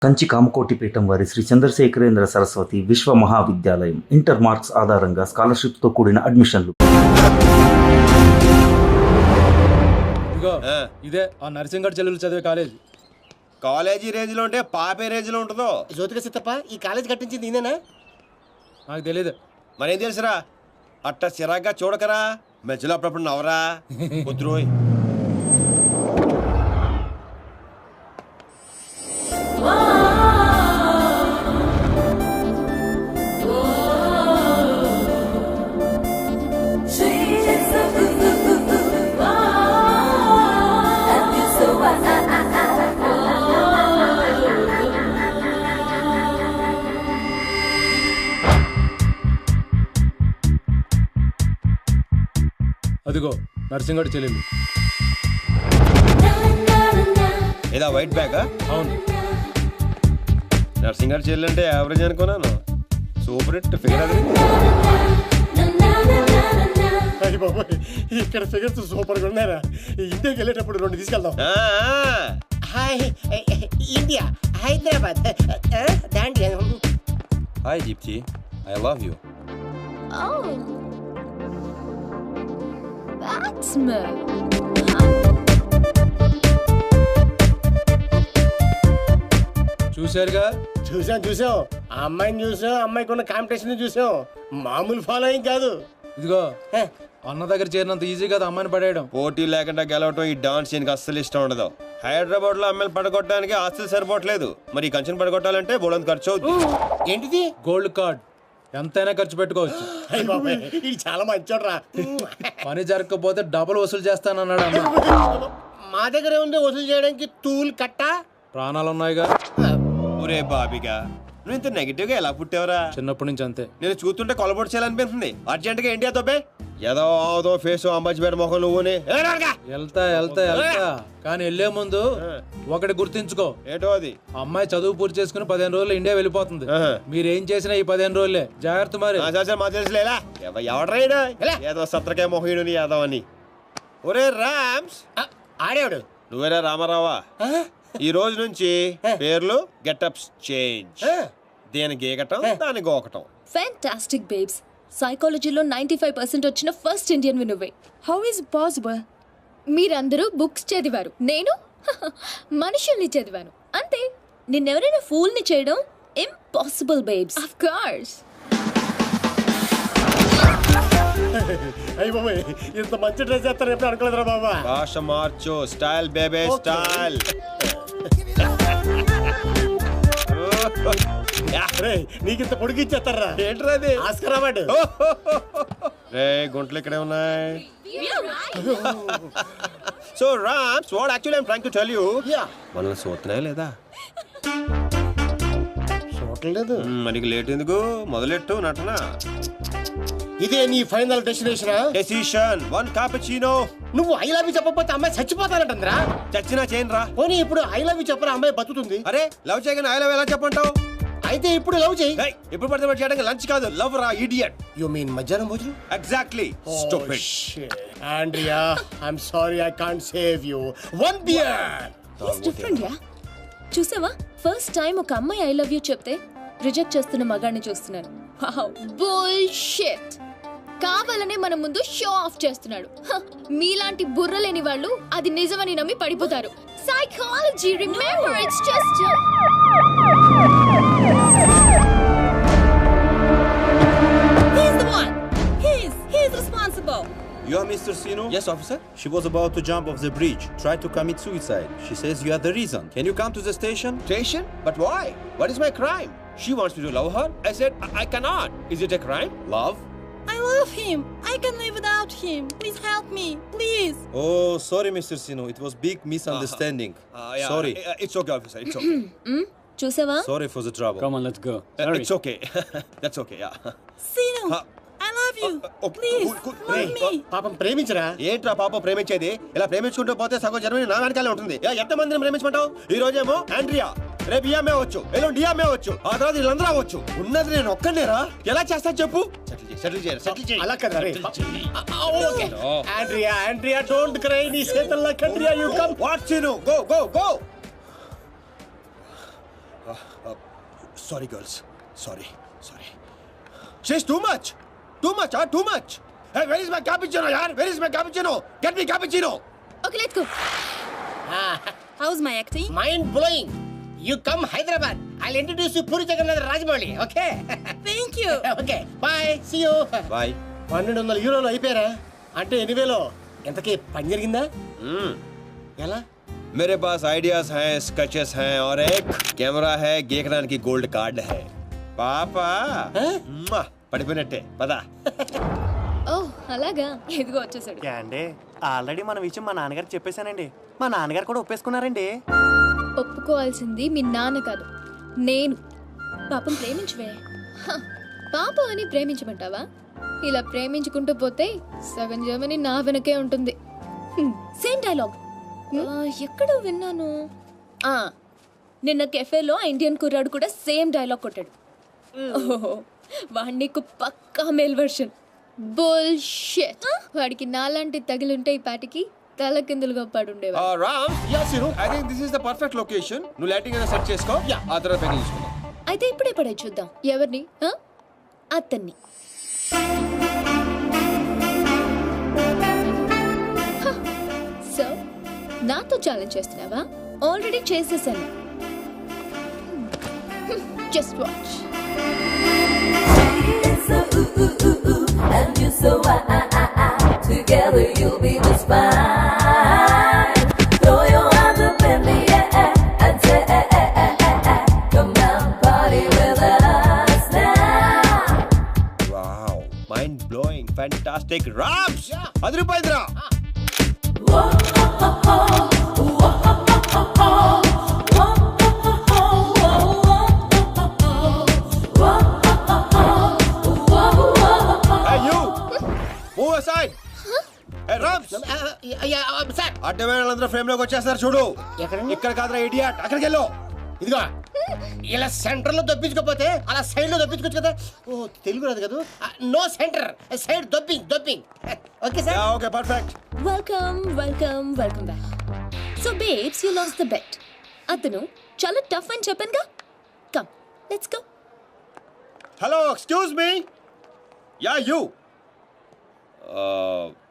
కంచి కామకోటి పీఠం వారి శ్రీ చంద్రశేఖరేంద్ర సరస్వతి విశ్వ మహావిద్యాలయం ఇంటర్ మార్క్స్ ఆధారంగా స్కాలర్షిప్తో కూడిన అడ్మిషన్లు. ఇదిగో ఇదే ఆ నర్సింగఢ్ చెల్లెలు చదివే కాలేజ్. కాలేజీ రేంజ్ లో ఉంటే పాపే రేంజ్ లో ఉంటుందో. జ్యోతిక సిత్తప్ప ఈ కాలేజ్ కట్టించింది ఈయనేనా? నాకు తెలియదు. మరేం తెలుసురా? అట్ట చిరాగ్గా చూడకరా, మధ్యలో అప్పుడప్పుడు నవరా కుదురోయ్. అదిగో నర్సింగఢ్ చెల్లెలు. ఏదా వైట్ బ్యాగా? అవును. నర్సింగ్ గారు చెల్లంటే యావరేజ్ అనుకున్నాను. సూపర్ హిట్ ఫిగర్ అది. ఇక్కడ ఫిగర్స్ సూపర్ గా ఉన్నారా? ఇండియాకి వెళ్ళేటప్పుడు 2 తీసుకెళ్దాం. Hi India, Hyderabad. Hi Deepti, I love you. Oh, that's me. చూశారుగా? చూసాం. ఆ అమ్మాయిని చూసాం, అమ్మాయికి ఉన్న కాంపిటీషన్ చూసాం. మామూలు ఫాలోయింగ్ కాదు. ఇదిగో అన్న దగ్గర చేరినంత ఈజీ కాదు అమ్మాయిని పడేయడం. పోటీ లేకుండా గెలవటం ఈ డాన్స్ ఈయనకి అస్సలు ఇష్టం ఉండదు. హైదరాబాద్ లో అమ్మాయిలు పడగొట్టడానికి ఆస్తులు సరిపోవట్లేదు, మరి ఈ కంచెను పడగొట్టాలంటే బోళంత ఖర్చు అవుతుంది. ఏంటిది? Gold card. ఎంతైనా ఖర్చు పెట్టుకోవచ్చు. ఇది చాలా మంచోడ్రా. పని జరగకపోతే డబుల్ వసూలు చేస్తానన్నాడు అన్న. మా దగ్గర ఉంది వసూలు చేయడానికి తూల్ కట్ట. ప్రాణాలు ఉన్నాయిగా. ఒరే బాబిగా, నువ్వు ఇంత నెగిటివ్ గా ఎలా పుట్టావురా? చిన్నప్పటి నుంచి అంతే. నేను చూస్తుంటే కొలబొట్టు చేయాలనిపిస్తుంది. అర్జెంట్ గా ఇండియా తోపే. ఏదో ఫేస్ అంబాజీపేట మొహం నువ్వునే. వెళ్తా కానీ వెళ్లే ముందు ఒకటి గుర్తించుకో. ఏటో అది? అమ్మాయి చదువు పూర్తి చేసుకుని 15 రోజులు ఇండియా వెళ్ళిపోతుంది. మీరేం చేసినా ఈ 15 రోజులే జాగ్రత్త. మరి మా తెలుసులేలా ఎవడ్రాయిడా ఏదో సత్రకాయ మొహీడు ఏదో అని. ఒరే రామ్స్, ఆడేవాడు నువ్వేరా రామారావా? ఈ రోజు నుంచి పేర్లు గెటప్స్ చేంజ్. దేని గీకటం, దాని గోకటం. Fantastic babes. సైకాలజీలో 95% వచ్చిన ఫస్ట్ ఇండియన్ నువ్వే. How is possible? మీరందరూ బుక్స్ చదివారు, నేను మనుషుల్ని చదివాను అంతే. నిన్నెవరైనా ఫూల్ ని చేయడం ఇంపాసిబుల్ బేబ్స్. Of course. అయ్య బాబాయ్, ఇంత మంచి డ్రెస్ చేస్తారు ఎప్పుడు అనుకోలేదురా బాబా. భాష మార్చు, స్టైల్ బేబే స్టైల్. నీకింత పొడిగిచ్చేస్తారా? ఏంట్రా అది? Oscar award. రే గుంటలు ఇక్కడే ఉన్నాయి. So Rams, what actually I am trying to tell you, మనల్ని చూస్తున్నాయా లేదా? చూడలేదు. మరి లేట్ ఎందుకు? మొదలెట్టు నటన. ఇదే నీ ఫైనల్ డెసిషన్. 1 cappuccino. నువ్వు ఐ లవ్ యూ చెప్పకపోతే అమ్మాయి చచ్చిపోతానంటుందిరా. చచ్చినా చేయను రా. పోనీ ఇప్పుడు ఐ లవ్ యూ చెప్పరా, అమ్మాయి బతుకుతుంది. అరే లవ్ చేయగానే ఐ లవ్ ఎలా చెప్పంటావు? అయితే ఇప్పుడు లవ్ చేయి. ఇప్పుడు పడితే చేయడానికి లంచ్ కాదు, లవ్ రా ఇడియట్. యు మీన్ మధ్యాహ్నం భోజనం? Exactly. Stupid. Andrea, I am sorry, I can't save you. 1 beer. It's different yeah. చూసావా, ఫస్ట్ టైం ఒక అమ్మాయి ఐ లవ్ యూ చెప్తే రిజెక్ట్ చేస్తున్న మగాడిని చూస్తున్నాను. Wow, bullshit. కావాలనే మన ముందు షో ఆఫ్ చేస్తున్నాడు. మీలాంటి బుర్రలేని వాళ్ళు అది నిజమని నమ్మి పడిపోతారు. Psychology, remember, it's just He's the one. He's responsible. You are Mr. Sino? Yes, officer. She was about to jump off the bridge, tried to commit suicide. She says you are the reason. Can you come to the station? Station? But why? What is my crime? She wants me to love her. I said I cannot. Is it a crime? Love? I love him. I can live without him. Please help me. Please. Oh, sorry, Mr. Sino. It was big misunderstanding. Yeah. Sorry. It's okay, officer. It's okay. చూసావా? Sorry for the trouble. Come on, let's go. It's okay. That's okay, yeah. Sino, I love you. Okay. Please, Cool. love me. పాపం ప్రేమించరా. ఏంట్రా పాపం ప్రేమించేది? ఇలా ప్రేమించుకుంటూ పోతే సగం Germany నా వెనకాలే ఉంటుంది. ఎంత మందిని ప్రేమించమంటావు? ఈ రోజేమో ఆండ్రియా, రేపు ఇయామే వచ్చు, ఎల్లుండి డియామే వచ్చు, ఆ తర్వాత వీళ్ళందరూ అవ్వచ్చు. ఉన్నది నేను ఒక్కనేరా? ఎలా చేస్తా చెప్పు? సెటిల్ చేయాలి. అలా కదా. Andrea, don't cry. నీ చేతుల్లో కండ్రియా, you come. What scene? Go. Sorry girls, sorry. She's too much. Hey, where is my cappuccino, yaar? Where is my cappuccino? Get me cappuccino. Okay let's go. How's my acting? Mind blowing. You come Hyderabad, I'll introduce you Puri Jagannath Rajamouli. Okay Thank you. Okay bye, see you. Bye. 1200 యూరోలు అయిపోయారా? అంటే 8,000. ఎంతకీ పని జరిగిందా? ఎలా? मेरे पास ideas हैं, sketches हैं और एक कैमरा है, गेकरान की गोल्ड कार्ड है. पापा పడిపోయినట్టే పదా. ఓ అలాగా, ఇదిగో వచ్చేసాడు. అండి ఆల్రెడీ మన విషయం మా నాన్నగారికి చెప్పేశానండి. మా నాన్నగారు కూడా ఒప్పేసుకున్నారండి. ఒప్పుకోవాల్సింది మీ నాన్న కాదు, నేను. పాపం ప్రేమించవే. పాపం అని ప్రేమించమంటావా? ఇలా ప్రేమించుకుంటూ పోతే సగం జర్మనీ నా వెనకే ఉంటుంది. సేమ్ డైలాగ్ ఎక్కడో విన్నాను. నిన్న కెఫేలో ఆ ఇండియన్ కుర్రాడు కూడా సేమ్ డైలాగ్ కొట్టాడు. ఓహో, వాడి నీకు పక్కా మేల్ వర్షన్. బుల్షిట్. వాడికి నాలాంటి తగిలుంటే ఈ పాటికి తల కిందులుగా పడుండేవా. Ram, I think this is the perfect location. నువ్వు లైటింగ్ ఏదో సెట్ చేసుకో, ఆ తర్వాత పైకి తీసుకుందాం. అయితే ఇప్పుడే పడే చూద్దాం. ఎవరిని? అతన్ని. సో నాతో ఛాలెంజ్ చేస్తున్నావా? ఆల్రెడీ చేసేసాను. Just watch. And you so together you'll be just fine. Throw your hands up in the air and say, come on, party with us now. Wow, mind blowing, fantastic. Rams, adrupaidra. Hey you, move aside. Hey Rams, sir అడ్డమైన వాళ్ళందరూ frame లోకి వచ్చేస్తారు చూడు. ఎక్కడండి? ఇక్కడ కాదురా idiot, అక్కడికి వెళ్ళు. ఇదిగో ఇలా సెంటర్ లో దొప్పించుకోపోతే అలా సైడ్ లో దొప్పించుకోవచ్చు కదా. ఓ తెలుగు రాదు కదా. No centre, side dropping. Okay sir. Okay perfect. Welcome back. So babes, you lost the bet. అతను చాలా టఫ్ అని చెప్పానుగా. Come let's go. Hello, excuse me. Yeah you.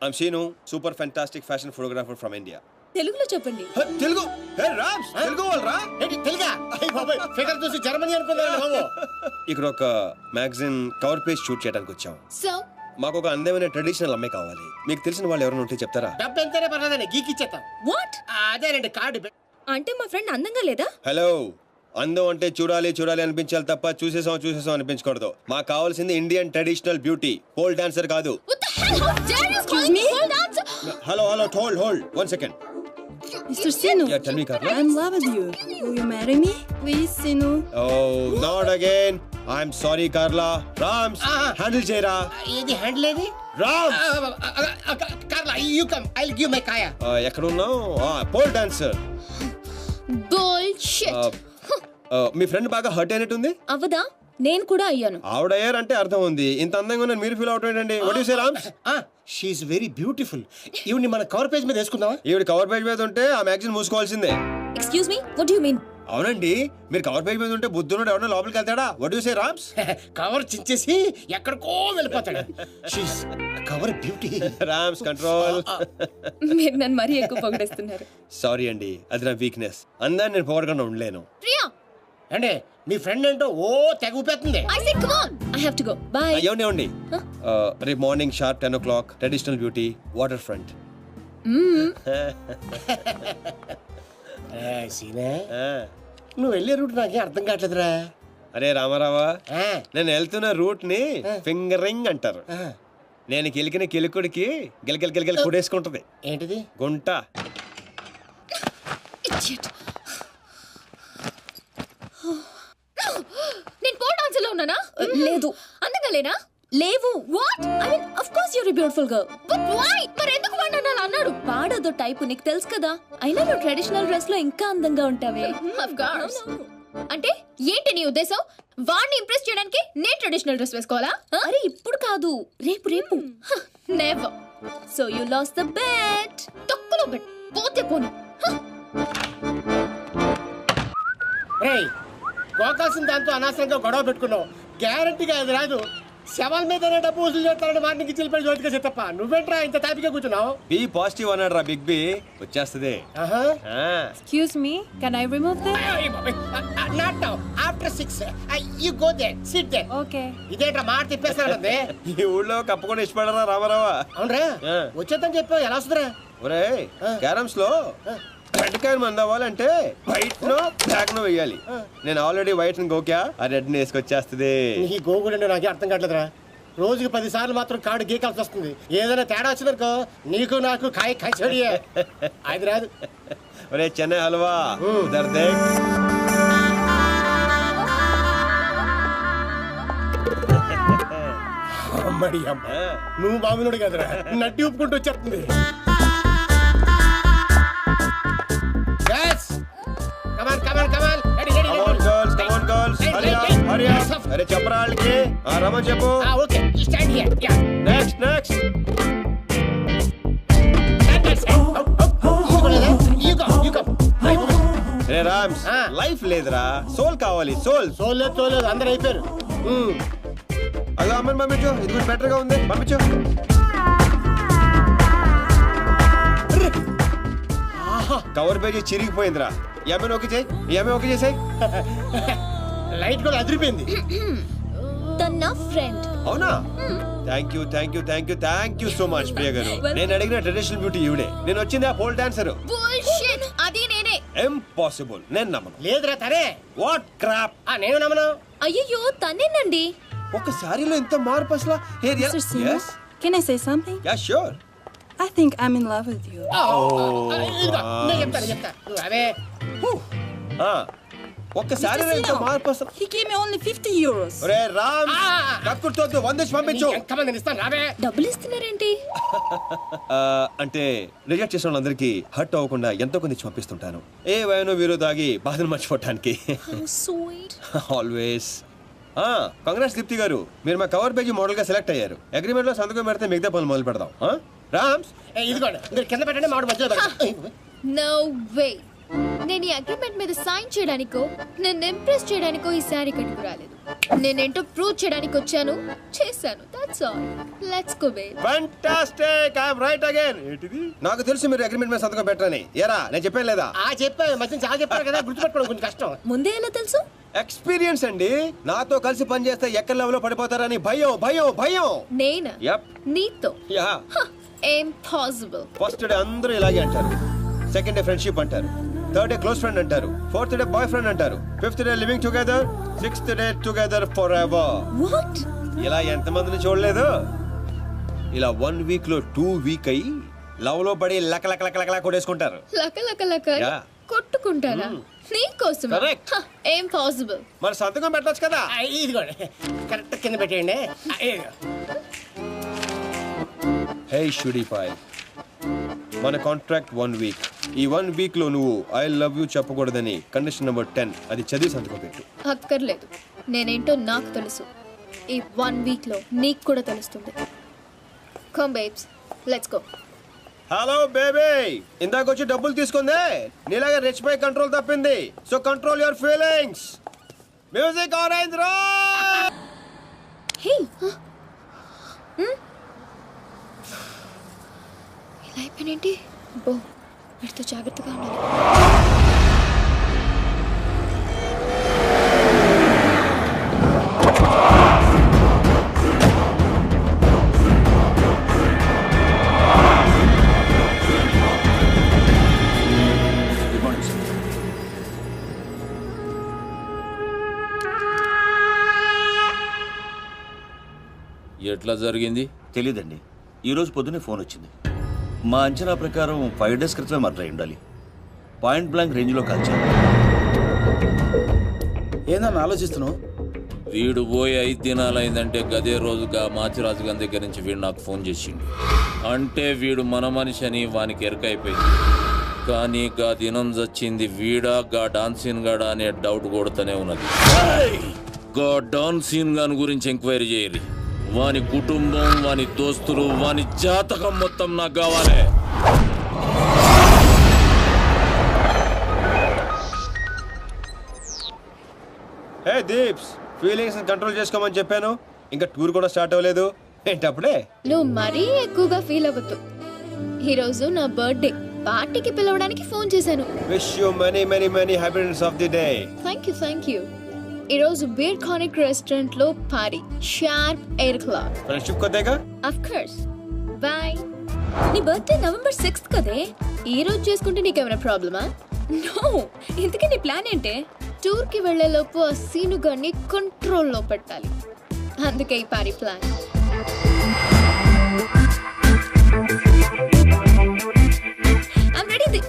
I'm Seenu, super fantastic fashion photographer from India. తెలుగులో చెప్పండి. తెలుగు? హే రామ్స్, తెలుగు వాళ్ళరా? ఏంటి తెలుగా? అయ్య బాబాయ్, ఫిగర్ చూసి జర్మనీ అనుకున్నాను బాబు. ఇక్కడ ఒక మ్యాగజైన్ కవర్ పేజ్ షూట్ చేయడానికి వచ్చాం. సో మాకు ఒక అందమైన ట్రెడిషనల్ అమ్మాయి కావాలి. మీకు తెలిసిన వాళ్ళు ఎవరైనా ఉంటే చెప్తారా? డబ్బు ఎంతైనా పర్లేదండి, గీకిచ్చేస్తాం. వాట్? అదేనండి కార్డు. అంటే మా ఫ్రెండ్ అందంగా లేదా? హలో, అందం అంటే చూడాలి అనిపించాలి తప్ప చూసేసాం అనిపించకూడదు. మాకు కావాల్సింది Indian traditional beauty, pole dancer కాదు. What the hell? How dare you call me pole dancer? Hello, hold 1 second. Mr. Sinu, Yeah, tell me, Carla. I'm in love with you. Will you marry me? Please, Sinu. Oh, not again. I'm sorry, Carla. Rams, handle చేయరా. ఇది handle ఏది? Rams, Carla, you come, I'll give my కాయా. ఎక్కడ ఉన్నావు? Pole dancer. Bullshit. మీ friend బాగా hurt అయినట్టుంది. అవదా? నేను కూడా అయ్యాను. ఆవిడయ్యారంటే అర్థం ఉంది. ఇంత అందంగా ఉన్నాను మీరు ఫీల్ అవుట్ ఏంటండి? What you say Rams? She's very beautiful. ఈవిని మన కవర్ పేజ్ మీద వేసుకుందామా? ఈవిడ కవర్ పేజ్ మీద ఉంటే ఆ magazine మూసుకోవాల్సిందే. Excuse me, what do you mean? అవునండి, మీరు కవర్ పేజ్ మీద ఉంటే బుద్ధుడు ఎవరైనా లోపలికి వెళ్తాడా? What you say Rams? Cover చించేసి ఎక్కడికో వెళ్ళిపోతాడు. She's cover beauty. Rams control. మీరు నన్ను మరీ ఎక్కువ పొగిడేస్తున్నారు. సారీ అండి, అది నా వీక్నెస్. అందాన్ని నేను పొగడకుండా ఉండలేను. ప్రియా, అంటే మీ ఫ్రెండ్ ఏంటో ఓ తెగ ఊపేస్తుంది. I say come on. I have to go. Bye. ఏమండి రేపు morning sharp 10 o'clock traditional beauty water front. సీనే, నువ్వు వెళ్ళే రూట్ నాకే అర్థం కావట్లేదురా. అరే రామారావా, నేను వెళ్తున్న రూట్ ని ఫింగరింగ్ అంటారు. నేను కిలికిన కిలుకుడికి గిలగిల కుడేసుకుంటది. ఏంటిది? గుంట. Idiot. నేను పోల్ డాన్సర్ లో ఉన్నానా? లేదు. అందంగా లేనా? లేవు. What? I mean of course you are a beautiful girl. But why? మరి ఎందుకు వాడు అలా అన్నాడు? వాడదో టైప్, నీకు తెలుసు కదా. అయినా నువ్వు ట్రెడిషనల్ డ్రెస్ లో ఇంకా అందంగా ఉంటావే. Of course. అంటే ఏంటి నీ ఉద్దేశం? వాడిని ఇంప్రెస్ చేయడానికి నేను ట్రెడిషనల్ డ్రెస్ వేసుకోవాలా? అరే ఇప్పుడు కాదు, రేపు. Never. So you lost the bet. తొక్కలో బెట్. పోతే పోను. రేయ్, గోకాల్సిన దాంతో అనవసరంగా గొడవ పెట్టుకున్నావు. గ్యారంటీగా అది రాదు. శవాల మీదనే డబ్బు వసూలు చేస్తారని వాటికి చిల్లిపడి జ్యోతిగా చెత్తప్ప. నువ్వేంట్రా ఇంత తాపిగా కూర్చున్నావు? బి పాజిటివ్ అన్నాడు రా బిగ్ బి. వచ్చేస్తుంది. Excuse me, can I remove them? Not now. After 6 you go there, sit there. Okay. ఇదేంట్రా మాట తిప్పేస్తారంటే? ఈ ఊళ్ళో కప్పకుండా ఇష్టపడరా రామారావా? అవునరా, వచ్చేద్దని చెప్పావు. ఎలా వస్తుందిరా? ఒరే క్యారమ్స్ లో రెడ్ కాయిన్ మంది అవ్వాలంటే వైట్ నో బ్లాక్ నో వేయాలి. నేను ఆల్రెడీ వైట్ గోక్యా, ఆ రెడ్ ని వేసుకొచ్చేస్తుంది. నీ గోగులు అంటే నాకే అర్థం కావట్లేదురా. రోజుకి 10 సార్లు మాత్రం కార్డు గీకాల్సి వస్తుంది. ఏదైనా తేడా వచ్చిందనుకో నీకు నాకు కాయ కచోడియే. అది రాదు. ఒరే చెన్నై హల్వా ఉధర్ దేఖ్. అమ్మడి అమ్మ, నువ్వు బాబునుడు కదరా, నడ్డి ఉప్పుకుంటూ వచ్చేస్తుంది. అరే చెప్పరా వాళ్ళకి. రమన్ చెప్పు. Okay, stand here. Yeah, next next. Ray Rams, life లేదురా, సోల్ కావాలి. సోల్. సోలేదు అందరు అయిపోయారు. అలా అమ్మని పంపించు, ఇది కూడా బెటర్ గా ఉంది, పంపించు. కవర్ పేజీ చిరిగిపోయిందిరా. ఏమైనా ఓకే చేయి, ఏమైనా ఓకే చేసాయి. లైట్ కూడా అదిరిపోయింది. తన ఫ్రెండ్. అవునా? Thank you thank you thank you thank you so much Priya గారు. నేను అడిగిన ట్రెడిషనల్ బ్యూటీ ఈవిడే. నేను వచ్చింది ఆ పోల్ డాన్సర్. బుల్షిట్, అది నేనే. ఇంపాసిబుల్. నేను నమ్మను. లేదురా తనే. What crop. నేను నమ్మను. అయ్యో తనేనండి. ఒక సారీలో ఎంత మార్పు అసలు. Mr. Singh, can I say something? Yeah sure. I think I'm in love with you. నేను చెప్తా. అవే ఒక్క సారీలో ఎంత మార్పు అసలు. He gave me only 50 euros. ఒరే రామ్, కక్కుర్తోద్దు, 100 పంపించు. ఎంతమంది ఇస్తాను రావే. డబ్బులు ఇస్తున్నారేంటి? అంటే రిజెక్ట్ చేసిన వాళ్ళందరికీ హర్ట్ అవ్వకుండా ఎంతో కొంది పంపిస్తుంటాను. ఏ వయనో వీరో దాగి బాధను మర్చిపోవటానికి. స్వీట్. ఆల్వేస్. కంగ్రాట్స్ దీప్తి గారు, మీరు మా కవర్ పేజీ మోడల్ గా సెలెక్ట్ అయ్యారు. అగ్రిమెంట్ లో సంతకం పెడితే మిగతా పనులు మొదలు పెడదాం. రామ్స్, ఇదిగోండి, మీరు కింద పెట్టండి, మామిడి మధ్యలో పెట్టండి. No way. నేను ఈ అగ్రిమెంట్ మీద సైన్ చేయడానికో నేను ఇంప్రెస్ చేయడానికో ఈ శారీ కట్టుకు రాలేదు. నేనేంటో ప్రూవ్ చేయడానికి వచ్చాను, చేశాను. That's all. Let's go babe. Fantastic. I am right again. ఏంటిది? నాకు తెలుసు మీరు అగ్రిమెంట్ మీద సంతకం పెట్టరని. ఏరా నేను చెప్పాను లేదా? చెప్పాను, మధ్య చాలా చెప్పారు కదా, గుర్తుపెట్టుకోవడం కొంచెం కష్టం. ముందే ఎలా తెలుసు? ఎక్స్పీరియన్స్ అండి. నాతో కలిసి పని చేస్తే ఎక్కడ లెవెల్లో పడిపోతారని భయం భయం భయం. నేనా? యప్. నీతో? యా. ఇంపాసిబుల్. ఫస్ట్ డే అందరూ ఇలాగే అంటారు. సెకండ్ డే ఫ్రెండ్షిప్ అంటారు. థర్డ్ డే క్లోజ్ ఫ్రెండ్ అంటారు. ఫోర్త్ డే బాయ్ ఫ్రెండ్ అంటారు. Fifth day living together. Sixth day together for ever. What? ఇలా ఎంతమందిని చూడలేదు? ఇలా 1 వీక్ లో 2 వీక్ అయ్యి లవ్ లో పడి లక లక లక లక కొడేసుకుంటారు. లక లక లక కొట్టుకుంటారా? నీకోసం. ఇంపాసిబుల్. మరి సంతకం పెట్టొచ్చు కదా. ఇదిగోండి, కరెక్ట్ కింద పెట్టేయండి. హే షుడిఫై, మన కాంట్రాక్ట్ 1 వీక్. ఈ 1 వీక్ లో నువ్వు ఐ లవ్ యూ చెప్పకూడదని కండిషన్ నెంబర్ 10 అది చదివి సంతకం పెట్టు. అక్కర్లేదు, నేనేంటో నాకు తెలుసు. ఈ 1 వీక్ లో నీకు కూడా తెలుస్తుంది. Come babes, let's go. Hello baby, ఇందాక వచ్చి డబ్బులు తీసుకుందే నీలాగా రెచ్చిపోయి కంట్రోల్ తప్పింది. So control your feelings. Music orange రో. హే, ఇలా అయిపోయినేంటి? బో, వీటితో జాగ్రత్తగా ఉండాలి. ఎట్లా జరిగింది తెలీదండి. ఈరోజు పొద్దునే ఫోన్ వచ్చింది. మా అంచనా ప్రకారం 5 డేస్ క్రితమే మర్డర్ అయి ఉండాలి. పాయింట్ బ్లాంక్ రేంజ్లో కాల్చారు. ఏందన్నా ఆలోచిస్తున్నావు? వీడు పోయి 5 దినాలైందంటే గదే రోజుగా మాచిరాజు గారి దగ్గర నుంచి వీడు నాకు ఫోన్ చేసిండు. అంటే వీడు మన మనిషి అని వానికి ఎరకైపోయింది. కానీ గా దినం చచ్చింది వీడా గా డాన్సీన్ గాడా అనే డౌట్ కొడుతూనే ఉన్నది. గా డాన్సీన్ గాని గురించి ఎంక్వైరీ చేయరు. వాని కుటుంబం, వాని దోస్తులు, వాని జాతకం మొత్తం నాకు కావాలి. ఏ దీప్స్, ఫీలింగ్స్ కంట్రోల్ చేసుకోమని చెప్పాను. ఇంకా టూర్ కూడా స్టార్ట్ అవ్వలేదు ఏంటప్పుడే? నువ్వు మరీ ఎక్కువగా ఫీల్ అవ్వద్దు. ఈరోజు నా బర్త్డే పార్టీకి పిలవడానికి ఫోన్ చేశాను. Wish you many many many happiness of the day. Thank you. ఈరోజు బీర్ కానిక్ రెస్టారెంట్ లో పార్టీ, షార్ప్ 8 o'clock. ఫ్రెండ్షిప్ కొద్దిగా. Of course. బై. నీ బర్త్డే November 6th కదే. ఈ రోజు చేసుకుంటే నీకేమైనా ప్రాబ్లమా? నో. ఇంతకీ నీ ప్లాన్ ఏంటే? టూర్ కి వెళ్లే లోపు ఆ సీను గారిని కంట్రోల్లో పెట్టాలి. అందుకే ఈ పార్టీ ప్లాన్. I'm ready.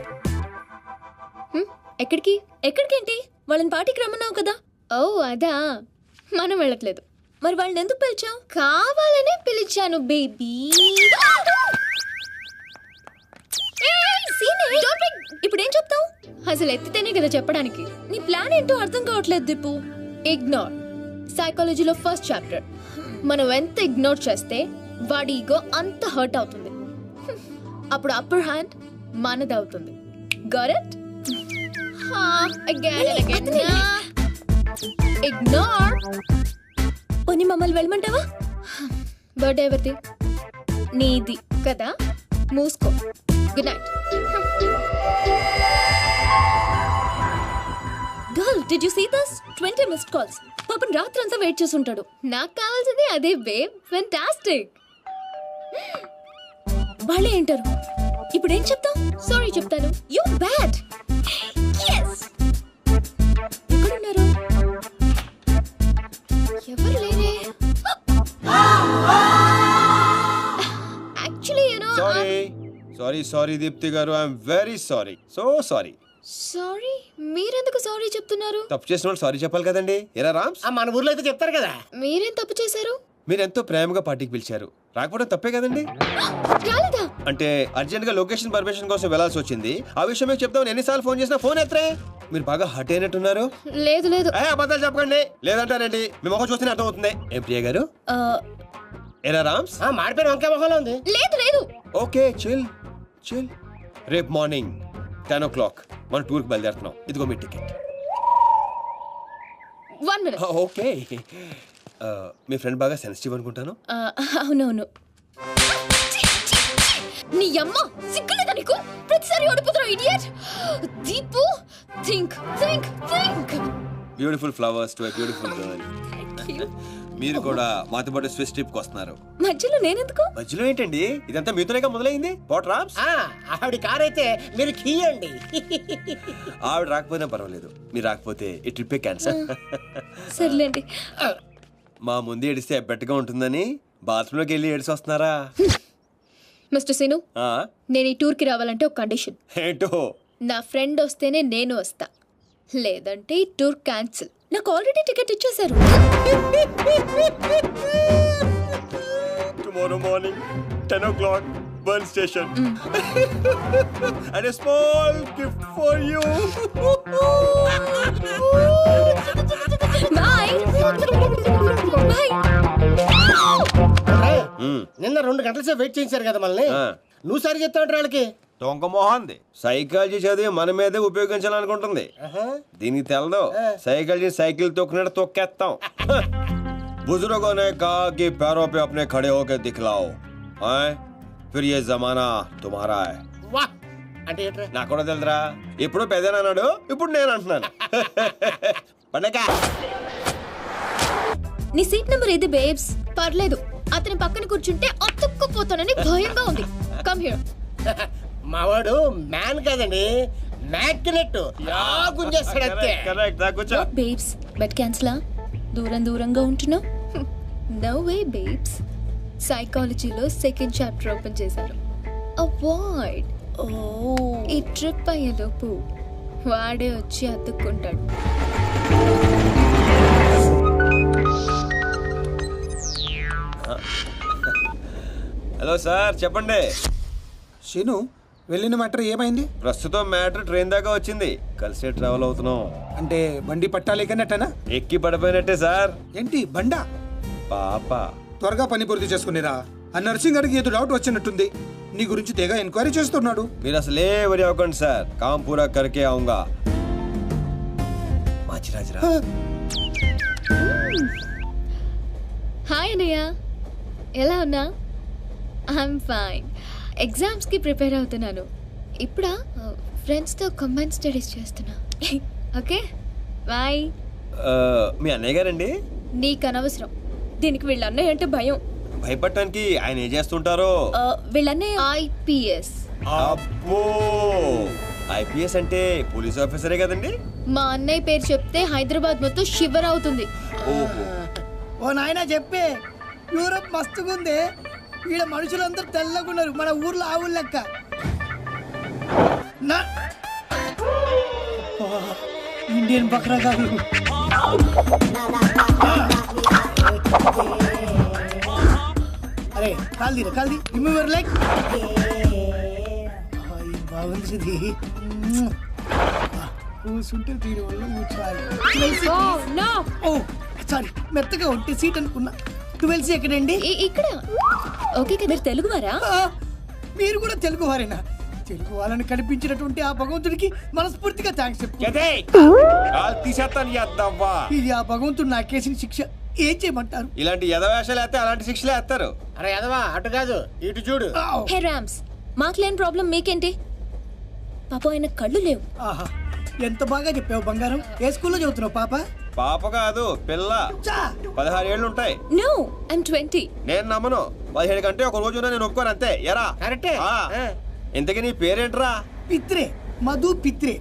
ఎక్కడికేంటి? వాళ్ళని పార్టీకి రమ్మన్నావు కదా. ఓ అదా, మనం వెళ్ళట్లేదు. మరి వాళ్ళని ఎందుకు పిలిచావు? కావాలనే పిలిచాను బేబీ. ఇప్పుడు ఏం చెప్తావు? అసలు ఎత్తితేనే కదా చెప్పడానికి. నీ ప్లాన్ ఏంటో అర్థం కావట్లేదు దీపు. ఇగ్నోర్. సైకాలజీలో ఫస్ట్ చాప్టర్. మనం ఎంత ఇగ్నోర్ చేస్తే వాడి ఈగో అంత హర్ట్ అవుతుంది. అప్పుడు అప్పర్ హ్యాండ్ మనదవుతుంది. Got it? ఇగ్నోర్. పోనీ మమ్మల్ని వెళ్ళమంటావా? బర్త్డే ఎవరిది? నీది కదా. మూసుకో. Good night. Girl, did you see this? 20 missed calls. పాపం రాత్రంతా వెయిట్ చేసి ఉంటాడు. నాకు కావాల్సింది అదే బేబ్. ఫెంటాస్టిక్. వాళ్ళే ఏంటారు. ఇప్పుడు ఏం చెప్తాం? సారీ చెప్తాను. You bad. yes. ఎక్కడున్నారు? ఎవరు లేరే. Actually you know. Sorry Deepthi గారు, I'm very sorry. Sorry. Sorry? మీరెందుకు సారీ చెప్తున్నారు? తప్పు చేసిన వాళ్ళు సారీ చెప్పాలి కదండి. ఎరా రామ్స్, మన ఊర్లో అయితే చెప్తారు కదా. మీరేం తప్పు చేశారు? మీరు ఎంతో ప్రేమగా పార్టీకి పిలిచారు, రాకపోవడం తప్పే కదండి. రాలేదా? అంటే అర్జెంట్ గా లొకేషన్ పర్మిషన్ కోసం వెళ్లాల్సి వచ్చింది. ఆ విషయం మీకు చెప్తామని ఎన్నిసార్లు ఫోన్ చేసినా ఫోన్ ఎత్తరే. మీరు బాగా హట్ అయినట్టున్నారు. లేదు. అబద్ధాలు చెప్పకండి. లేదంటారండి, మీ మొహం చూస్తేనే అర్థం అవుతుంది. ఏం ప్రియ గారు? ఎరా రామ్స్, మాడిపోయిన వంకాయ మొహంలో ఉంది. లేదు. Okay, chill. రేపు మార్నింగ్ 10 o'clock మనం టూర్ కి బయలుదేరుతున్నాం. ఇదిగో మీ టికెట్. 1 minute. ఓకే. మీ ఫ్రెండ్ బాగా సెన్సిటివ్ అనుకుంటాను. అవునవును. నీ అమ్మ సిగ్గులేదా నీకు? ప్రతిసారి ఓడిపోతున్నావు idiot. Deepu, think. Beautiful flowers to a beautiful girl. మీరు కూడా మాతో పాటు స్విస్ ట్రిప్ కి వస్తున్నారు. మధ్యలో నేనెందుకు? మధ్యలో ఏంటండి? ఇదంతా మీతోనేగా మొదలైంది. రామ్స్, ఆవిడ కార్ అయితే మీరు కీయండి. ఆవిడ రాకపోయినా పర్వాలేదు, మీరు రాకపోతే ఈ ట్రిప్ క్యాన్సల్. సర్లేండి. మా ముందు ఏడిస్తే బెట్టగా ఉంటుందని బాత్రూమ్ లోకి వెళ్ళి ఏడిసి వస్తున్నారా? మిస్టర్ సీను, నేను ఈ టూర్ కి రావాలంటే ఒక కండిషన్. ఏంటో? నా ఫ్రెండ్ వస్తేనే నేను వస్తా, లేదంటే ఈ టూర్ క్యాన్సిల్. నాకు ఆల్రెడీ టికెట్ ఇచ్చేశారు. Tomorrow morning 10 o'clock burn station. And a small gift for you. Bye. నిన్న 2 గంటల సేపు వెయిట్ చేయించారు కదా మనల్ని. నువ్వు సరి చెప్తావంటే వాళ్ళకి దొంగ మొహంది. సైకాలజీ చదివి మన మీదే ఉపయోగించాలనుకుంటుంది. దీనికి తెలదు. Psychology cycle తొక్కినట్టు తొక్కేస్తాం. बुजुर्गों ने कहा कि पैरों पे अपने खड़े होकर दिखलाओ, फिर ये जमाना तुम्हारा है. వాహ్ అంటే ఏంట్రా? నాకు కూడా తెలుదురా. ఇప్పుడు పెద్దనాడు, ఇప్పుడు నేను అంటున్నాను. నీ సీట్ నెంబర్ ఇది బేబ్స్. పర్లేదు, అతని పక్కన కూర్చుంటే అతుక్కుపోతానని భయంగా ఉంది. Come here. మావాడు మ్యాన్ కాదండి, మ్యాగ్నెట్. గుంజేస్తాడు అంతే. కరెక్ట్. కూర్చో. బేబ్స్, బెట్ క్యాన్సిలా? దూరంగా ఉంటున్నావు. No way babes. సైకాలజీలో సెకండ్ చాప్టర్ ఓపెన్ చేశారు. అవాయిడ్. ఈ ట్రిప్ అయ్యేలోపు వాడే వచ్చి అతుక్కుంటాడు. హలో సార్, చెప్పండి. శీను, వెళ్ళిన మ్యాటర్ ఏమైంది? ప్రస్తుతం మ్యాటర్ ట్రైన్ దాకా వచ్చింది. కలిసే ట్రావెల్ అవుతున్నాం. అంటే బండి పట్టాలేకనట్టనా? ఎక్కి పడిపోయినట్టే సార్. ఏంటి బండా? పాప. త్వరగా పని పూర్తి చేసుకునిరా. ఆ నర్సింగ్ గారికి ఏదో డౌట్ వచ్చినట్టుంది. నీ గురించి తెగ ఎంక్వైరీ చేస్తున్నాడు. మీరు అసలే వరి అవ్వకండి సార్, కామ్ పూరా కరికే ఆऊंगा. మాచిరాజరా హాయ్ అన్నయ్య, ఎలా ఉన్నా? I'm fine. ఎగ్జామ్స్కి ప్రిపేర్ అవుతున్నాను. ఇప్పుడా ఫ్రెండ్స్తో కంబైన్ స్టడీస్ చేస్తున్నా. Okay bye. మీ అన్నయ్య గారండి? నీకు అనవసరం. దీనికి వీళ్ళ అన్నయ్య అంటే భయం. భయపడటానికి ఆయన ఏం చేస్తుంటారో? వీళ్ళన్నయ్య ఐపీఎస్. అబ్బో, ఐపీఎస్ అంటే పోలీస్ ఆఫీసరే కదండి? మా అన్నయ్య పేరు చెప్తే హైదరాబాద్ మొత్తం షివర్ అవుతుంది. ఓహో. ఓ నాయనా చెప్పే, యూరప్ మస్తుగుంది. ఈడ మనుషులందరూ తెల్లగున్నారు, మన ఊర్లో ఆవులు లెక్క. ఇండియన్ బక్రాగాలు. అరే కాల్దీరా కాల్ది, రిమూవర్ లైక్. బాగుంది ఇది. కూర్చుంటే దీని వల్ల కూర్చోవాలి. ఓ సారీ, మెత్తగా ఉంటే సీట్ అనుకున్నా. 12C ఎక్కడండి? ఇక్కడ. ఓకే, మీరు తెలుగువారా? మీరు కూడా తెలుగు వారేనా? తెలుగు వాళ్ళని కనిపించినటువంటి ఆ భగవంతుడికి మనస్ఫూర్తిగా థ్యాంక్స్ చెప్తాను. ఇది ఆ భగవంతుడు నాకేసిన శిక్ష. ఏం చేయమంటారు? ఇలాంటి ఎదవేషాలు వేస్తే అలాంటి శిక్షలు వేస్తారు. అరే ఎదవా, అటు కాదు ఇటు చూడు. హే రామ్స్, మాకు లేని ప్రాబ్లం మీకేంటి? పాప ఆయన కళ్ళు లేవు. ఆహా, ఎంత బాగా చెప్పావు బంగారం. ఏ స్కూల్లో చదువుతున్నావు పాప? పాప కాదు, పిల్ల. 16 ఏళ్ళు ఉంటాయి. No, I'm 20. నేను నమ్మను. 17 కంటే ఒక రోజు నేను ఒప్పుకోను అంతే. ఎరా కరెక్టే. ఇంతకీ నీ పేరేంట్రా? పిత్రే, మధు పిత్రే.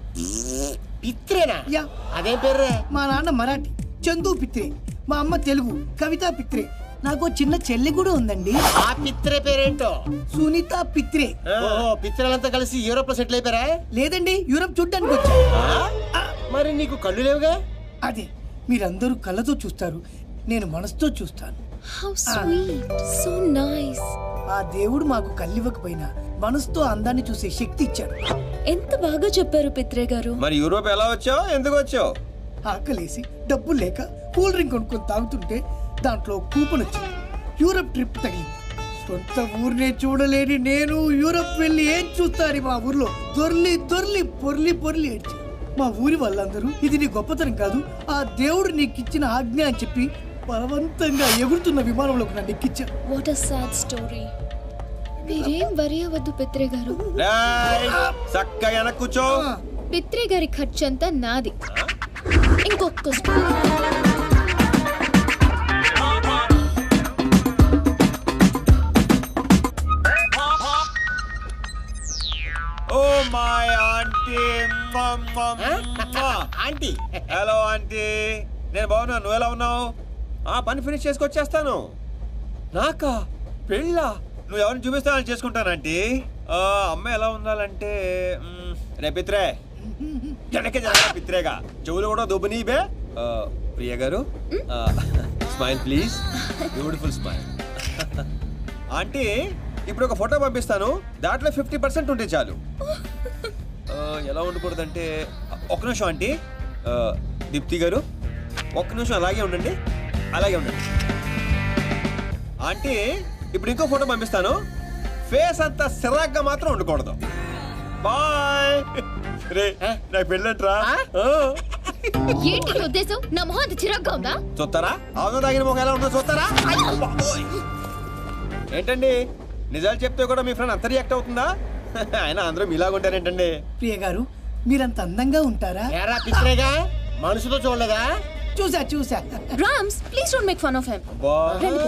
పిత్రేనా? యా. అదే పేర్రే. మా నాన్న మరాఠీ, చందు పిత్రే. మా అమ్మ తెలుగు, కవిత పిత్రే. నాకు చిన్న చెల్లి కూడా ఉందండి. ఆ పిత్రే పేరేంటో? సునీత పిత్రే. ఓహో, పిత్రలంతా కలిసి యూరోప్ లో సెటిల్ అయిపోయారా? లేదండి, యూరప్ చూడ్డానికి వచ్చా. మరి నీకు కళ్ళు లేవుగా? అదే, మీరందరూ కళ్ళతో చూస్తారు, నేను మనసుతో చూస్తాను. How sweet, so nice. ఆ దేవుడు మాకు కళ్ళివ్వకపోయినా మనసుతో అందాన్ని చూసే శక్తి ఇచ్చాడు. ఎంత బాగా చెప్పారు పిత్రే గారు. మరి యూరోప్ ఎలా వచ్చావు? ఎందుకు వచ్చావు? ఆకలేసి డబ్బులు లేక కూల్ డ్రింక్ కొనుక్కొని తాగుతుంటే దాంట్లో కూపన్ వచ్చింది. యూరప్ ట్రిప్ తగిలింది. సొంత ఊరినే చూడలేని నేను యూరప్ వెళ్ళి ఏం చూస్తాను? మా ఊర్లో దొర్లి దొర్లి పొర్లి పొర్లి ఏడ్చాను. మా ఊరి వాళ్ళందరూ ఇది నీ గొప్పతనం కాదు, ఆ దేవుడు నీకు ఇచ్చిన ఆజ్ఞ అని చెప్పి బలవంతంగా ఎగురుతున్న విమానంలోకి నన్ను ఎక్కించారు. What a sad story. మీరేం వరి అవ్వద్దు పిత్రే గారు. చక్కగా కూర్చో. పిత్రే గారి ఖర్చు అంతా నాది. ఇంకొక story. Oh my aunty. Aunty, hello aunty. నేను బాగున్నాను, నువ్వు ఎలా ఉన్నావు? పని ఫినిష్ చేసుకొచ్చేస్తాను. నాకా పెళ్ళా? నువ్వు ఎవరిని చూపిస్తానని చేసుకుంటాను ఆంటీ. అమ్మాయి ఎలా ఉండాలంటే రే పిత్రే, జనకే జన పిత్రేగా, చెవులు కూడా దుబ్బనీబే. ప్రియ గారు, smile please, beautiful smile. Aunty, ఇప్పుడు ఒక ఫోటో పంపిస్తాను, దాంట్లో 50% ఉంటే చాలు. ఎలా ఉండకూడదంటే, ఒక్క నిమిషం ఆంటీ. దీప్తి గారు, ఒక్క నిమిషం అలాగే ఉండండి, అలాగే ఉండండి. ఆంటీ, ఇప్పుడు ఇంకో ఫోటో పంపిస్తాను, ఫేస్ అంతా సిరాగ్గా మాత్రం ఉండకూడదు. బాయ్. రే, నాకు పెళ్ళంట్రా. ఏంటి నీ ఉద్దేశం? నా మొహం అంత చిరాగ్గా ఉందా? చూస్తారా? అవును, తాగిన మొహం ఎలా ఉందో చూస్తారా? ఏంటండి, నిజాలు చెప్తే కూడా మీ ఫ్రెండ్ అంత రియాక్ట్ అవుతుందా? ఆయన అందరూ మీలాగుంటారేంటండి? ప్రియ గారు, మీరంత అందంగా ఉంటారా? పిత్రేగా మనసుతో చూడలేదా? చూసా చూసా. Rams, please don't make fun of him. రండి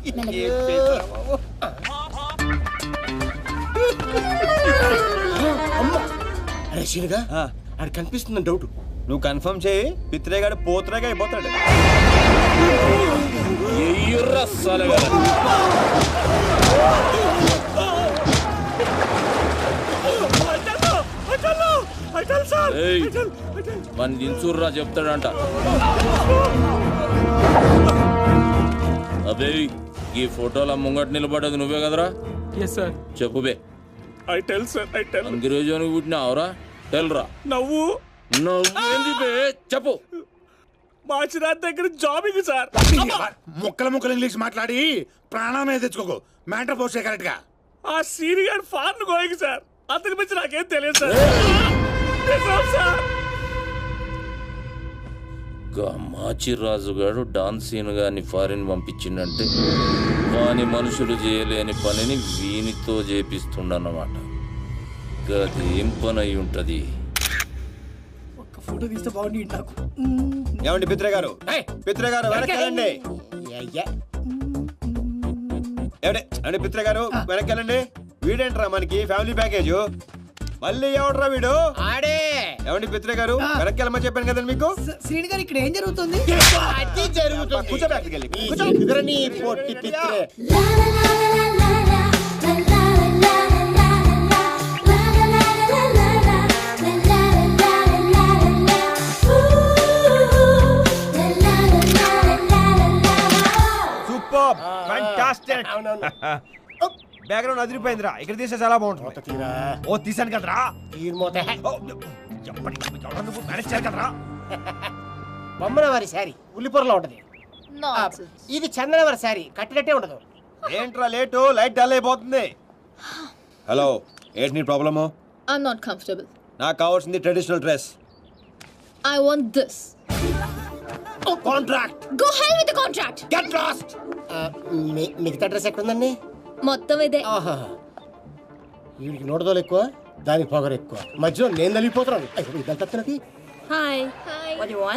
పిత్రే గారు. అరే శీనుగా, అది కనిపిస్తుందని డౌట్. నువ్వు కన్ఫర్మ్ చేయి, పిత్రేగాడు పోత్రేగా అయిపోతాడు. మన దించూర్రా చెప్తాడంట. అబే, ఈ ఫోటోల ముంగట నిలబడేది నువ్వే కదరా? చెప్పు బే. I tell sir, I tell. అంగ్రేజోని పుట్టినావురా? తెల్రా. నవ్వేంది బే? చెప్పు. మాచిరాజ్ దగ్గర జాబింగ్ సార్. ముక్కల ముక్కలు ఇంగ్లీష్ మాట్లాడి ప్రాణమే తెచ్చుకోకు. మ్యాటర్ పోస్టే కరెక్ట్ గా. ఆ సీనియర్ ఫారెన్ గోయింగ్ సార్. అంతకు మించి నాకేం తెలియదు సార్. గా మాచిరాజుగాడు డాన్సీన్ గాని ఫారిన్ పంపించిండంటే వాని మనుషులు చేయలేని పనిని వీనితో చేపిస్తుండన్నమాట. గదేం పని అయి ఉంటది? ఒక్క ఫోటో తీస్తే బాగుంది నాకు. ఏమండి పిత్రే గారు, పిత్రే గారు వెనక్కెళ్ళండి. ఏమండి పిత్రే గారు వెనక్కెళ్ళండి. వీడేంట్రా మనకి ఫ్యామిలీ ప్యాకేజ్? మళ్ళీ ఎవడ్రా వీడు? ఆడే. ఏమండి పిత్రే గారు వెనక్కెళ్ళమని చెప్పాను కదండి మీకు. శ్రీని గారు ఇక్కడ ఏం జరుగుతుంది? అది జరుగుతుంది. కూర్చో బ్యాగ్కి వెళ్ళి. నీ పొట్టి పిత్రే. Super, fantastic. బ్యాక్గ్రౌండ్ అదిరిపోయిందిరా. ఇక్కడ తీస్తే చాలా బాగుంటుంది. ఓ తీసాను కదరా. మేనేజ్ చేయాలి కదరా. బొమ్మన వారి శారీ ఉల్లిపొరలో ఉంటది. ఇది చందన వారి శారీ కట్టినట్టే ఉండదు. ఏంట్రా లేటు? లైట్ డల్ అయిపోతుంది. హలో, ఏంటి నీ ప్రాబ్లము? I'm not comfortable. నాకు కావాల్సింది traditional dress. I want this. Contract. Go hell with the contract. Get lost. మిగతా డ్రెస్ ఎక్కడుందండి? మొత్తం ఇదే. వీడికి నోటదోలు ఎక్కువ, దానికి పొగరు ఎక్కువ. మధ్యలో నేను నలిగిపోతున్నాను. ఇదంతా Hi. Hi. What do you want?